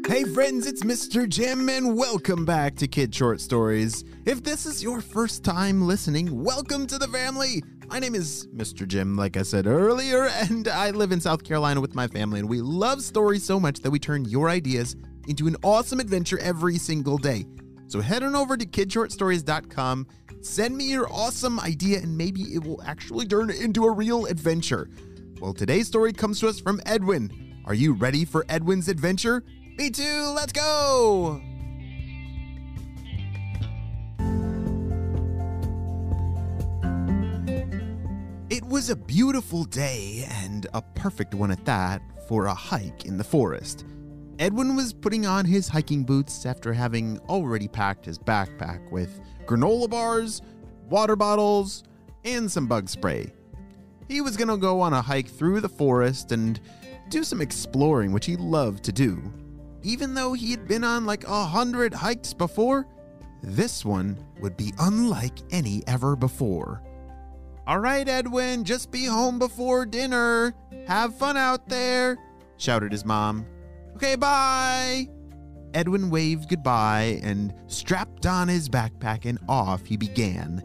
Hey friends, it's Mr. Jim and welcome back to Kid Short Stories. If this is your first time listening, welcome to the family. My name is Mr. Jim, like I said earlier, and I live in South Carolina with my family, and we love stories so much that we turn your ideas into an awesome adventure every single day. So head on over to kidshortstories.com, send me your awesome idea, and maybe it will actually turn into a real adventure. Well, today's story comes to us from Edwin. Are you ready for Edwin's adventure? Me too, let's go! It was a beautiful day, and a perfect one at that, for a hike in the forest. Edwin was putting on his hiking boots after having already packed his backpack with granola bars, water bottles, and some bug spray. He was gonna go on a hike through the forest and do some exploring, which he loved to do. Even though he had been on like 100 hikes before, this one would be unlike any ever before. "All right, Edwin, just be home before dinner. Have fun out there," shouted his mom. "Okay, bye." Edwin waved goodbye and strapped on his backpack, and off he began.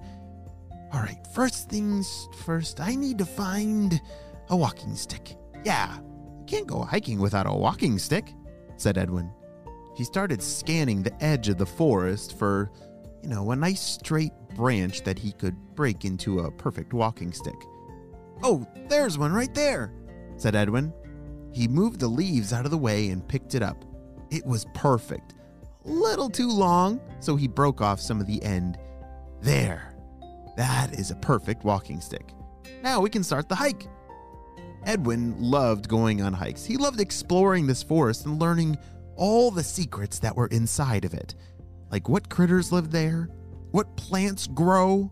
"All right, first things first, I need to find a walking stick. Yeah, you can't go hiking without a walking stick," said Edwin. He started scanning the edge of the forest for, a nice straight branch that he could break into a perfect walking stick. "Oh, there's one right there," said Edwin. He moved the leaves out of the way and picked it up. It was perfect. A little too long, so he broke off some of the end. There. That is a perfect walking stick. Now we can start the hike. Edwin loved going on hikes. He loved exploring this forest and learning all the secrets that were inside of it. Like what critters live there, what plants grow,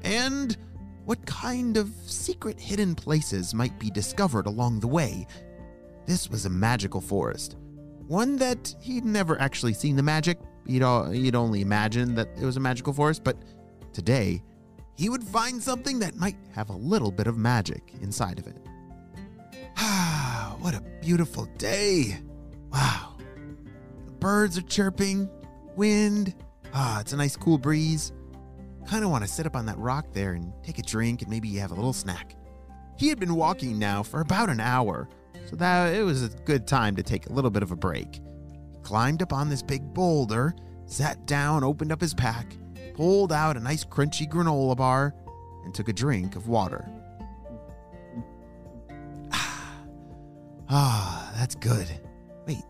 and what kind of secret hidden places might be discovered along the way. This was a magical forest. One that he'd never actually seen the magic. He'd only imagined that it was a magical forest, but today he would find something that might have a little bit of magic inside of it. What a beautiful day. Wow. The birds are chirping, wind. It's a nice cool breeze. Kind of want to sit up on that rock there and take a drink and maybe have a little snack. He had been walking now for about an hour, so that it was a good time to take a little bit of a break. He climbed up on this big boulder, sat down, opened up his pack, pulled out a nice crunchy granola bar, and took a drink of water. That's good. Wait,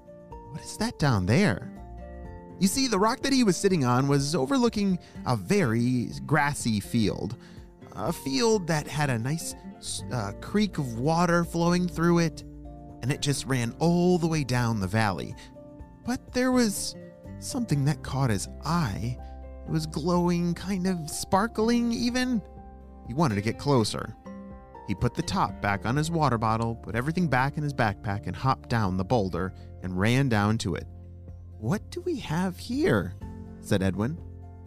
what is that down there? You see, the rock that he was sitting on was overlooking a very grassy field. A field that had a nice creek of water flowing through it, and it just ran all the way down the valley. But there was something that caught his eye. It was glowing, kind of sparkling even. He wanted to get closer. He put the top back on his water bottle, put everything back in his backpack, and hopped down the boulder and ran down to it. "What do we have here?" said Edwin.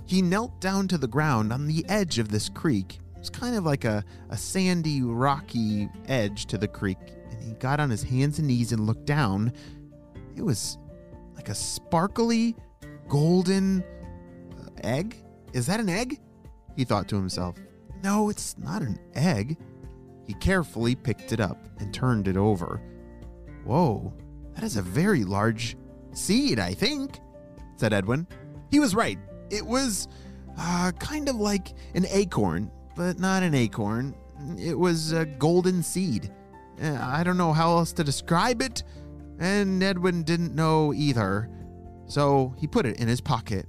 He knelt down to the ground on the edge of this creek. It was kind of like a sandy, rocky edge to the creek, and he got on his hands and knees and looked down. It was like a sparkly, golden egg? Is that an egg? He thought to himself. No, it's not an egg. He carefully picked it up and turned it over. Whoa, that is a very large seed, I think, said Edwin. He was right. It was kind of like an acorn, but not an acorn. It was a golden seed. I don't know how else to describe it, and Edwin didn't know either. So he put it in his pocket.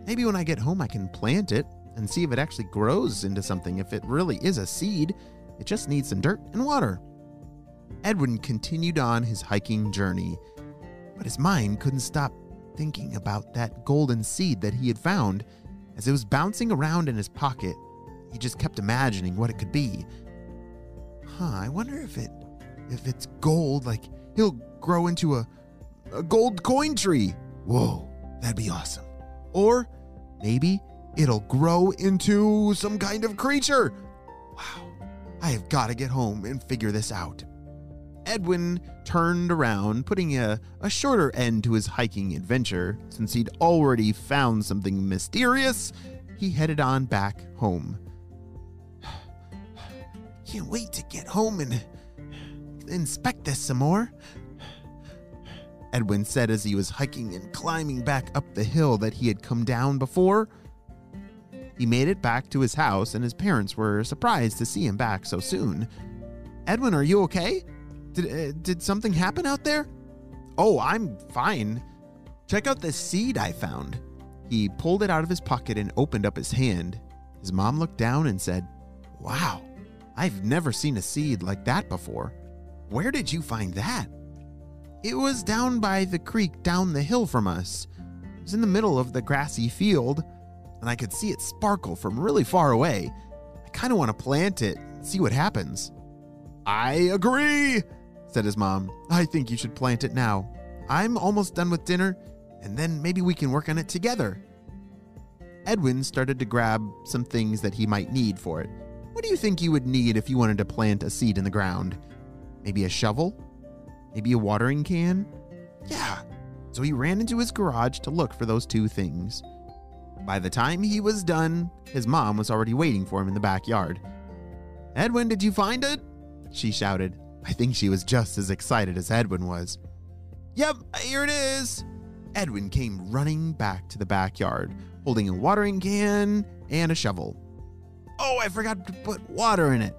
Maybe when I get home I can plant it and see if it actually grows into something. If it really is a seed, it just needs some dirt and water. Edwin continued on his hiking journey, but his mind couldn't stop thinking about that golden seed that he had found. As it was bouncing around in his pocket, he just kept imagining what it could be. I wonder if it's gold, like he'll grow into a gold coin tree. Whoa, that'd be awesome. Or maybe it'll grow into some kind of creature. Wow, I have got to get home and figure this out. Edwin turned around, putting a shorter end to his hiking adventure. Since he'd already found something mysterious, he headed on back home. Can't wait to get home and inspect this some more, Edwin said as he was hiking and climbing back up the hill that he had come down before. He made it back to his house, and his parents were surprised to see him back so soon. Edwin, are you okay? Did something happen out there? Oh, I'm fine. Check out this seed I found. He pulled it out of his pocket and opened up his hand. His mom looked down and said, Wow, I've never seen a seed like that before. Where did you find that? It was down by the creek down the hill from us. It was in the middle of the grassy field, and I could see it sparkle from really far away. I kind of want to plant it and see what happens. I agree, said his mom. I think you should plant it now. I'm almost done with dinner, and then maybe we can work on it together. Edwin started to grab some things that he might need for it. What do you think you would need if you wanted to plant a seed in the ground? Maybe a shovel? Maybe a watering can? Yeah. So he ran into his garage to look for those two things. By the time he was done, his mom was already waiting for him in the backyard. Edwin, did you find it? She shouted. I think she was just as excited as Edwin was. Yep, here it is. Edwin came running back to the backyard, holding a watering can and a shovel. Oh, I forgot to put water in it.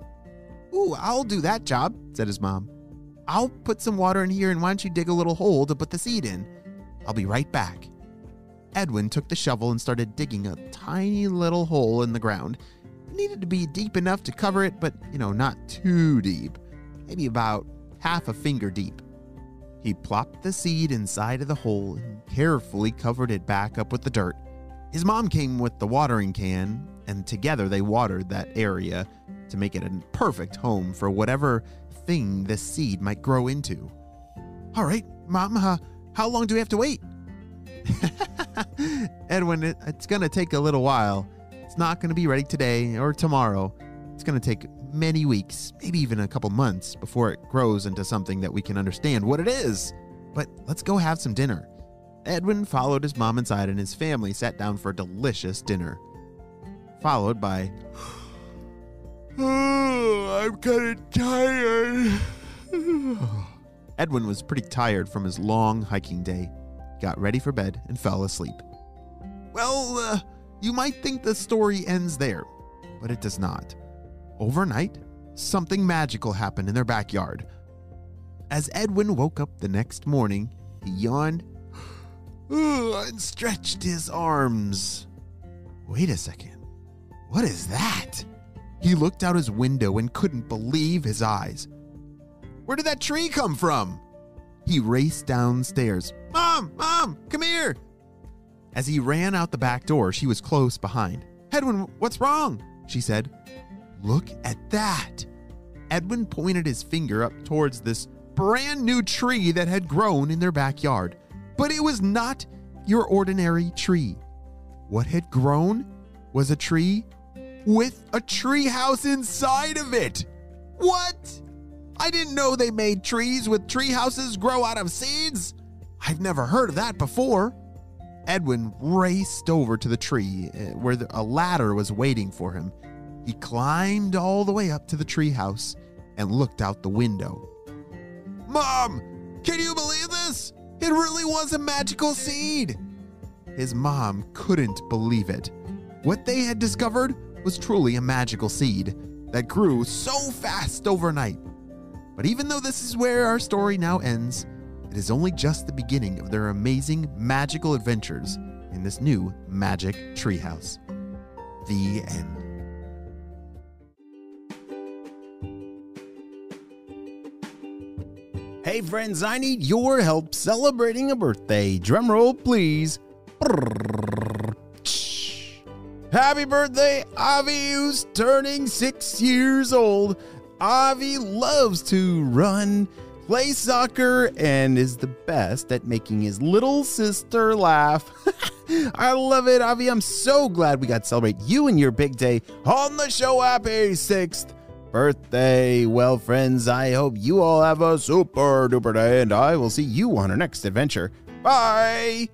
Ooh, I'll do that job, said his mom. I'll put some water in here, and why don't you dig a little hole to put the seed in? I'll be right back. Edwin took the shovel and started digging a tiny little hole in the ground. It needed to be deep enough to cover it, but, not too deep. Maybe about half a finger deep. He plopped the seed inside of the hole and carefully covered it back up with the dirt. His mom came with the watering can, and together they watered that area to make it a perfect home for whatever thing this seed might grow into. All right, Mom, how long do we have to wait? Edwin, it's going to take a little while. It's not going to be ready today or tomorrow. It's going to take many weeks, maybe even a couple months before it grows into something that we can understand what it is. But let's go have some dinner. Edwin followed his mom inside, and his family sat down for a delicious dinner, followed by, Oh, I'm kind of tired. Edwin was pretty tired from his long hiking day. He got ready for bed and fell asleep. Well, you might think the story ends there, but it does not. Overnight, something magical happened in their backyard. As Edwin woke up the next morning, he yawned and stretched his arms. Wait a second. What is that? He looked out his window and couldn't believe his eyes. Where did that tree come from? He raced downstairs. Mom, come here. As he ran out the back door, she was close behind. Edwin, what's wrong? She said. Look at that. Edwin pointed his finger up towards this brand new tree that had grown in their backyard. But it was not your ordinary tree. What had grown was a tree with a tree house inside of it. What? I didn't know they made trees with tree houses grow out of seeds. I've never heard of that before. Edwin raced over to the tree where a ladder was waiting for him. He climbed all the way up to the tree house and looked out the window. Mom, can you believe this? It really was a magical seed. His mom couldn't believe it. What they had discovered was truly a magical seed that grew so fast overnight. But even though this is where our story now ends, it is only just the beginning of their amazing magical adventures in this new magic treehouse. The end. Hey friends, I need your help celebrating a birthday. Drumroll, please. Happy birthday, Avi, who's turning 6 years old. Avi loves to run, play soccer, and is the best at making his little sister laugh. I love it, Avi. I'm so glad we got to celebrate you and your big day on the show. Happy 6th birthday. Well, friends, I hope you all have a super duper day, and I will see you on our next adventure. Bye!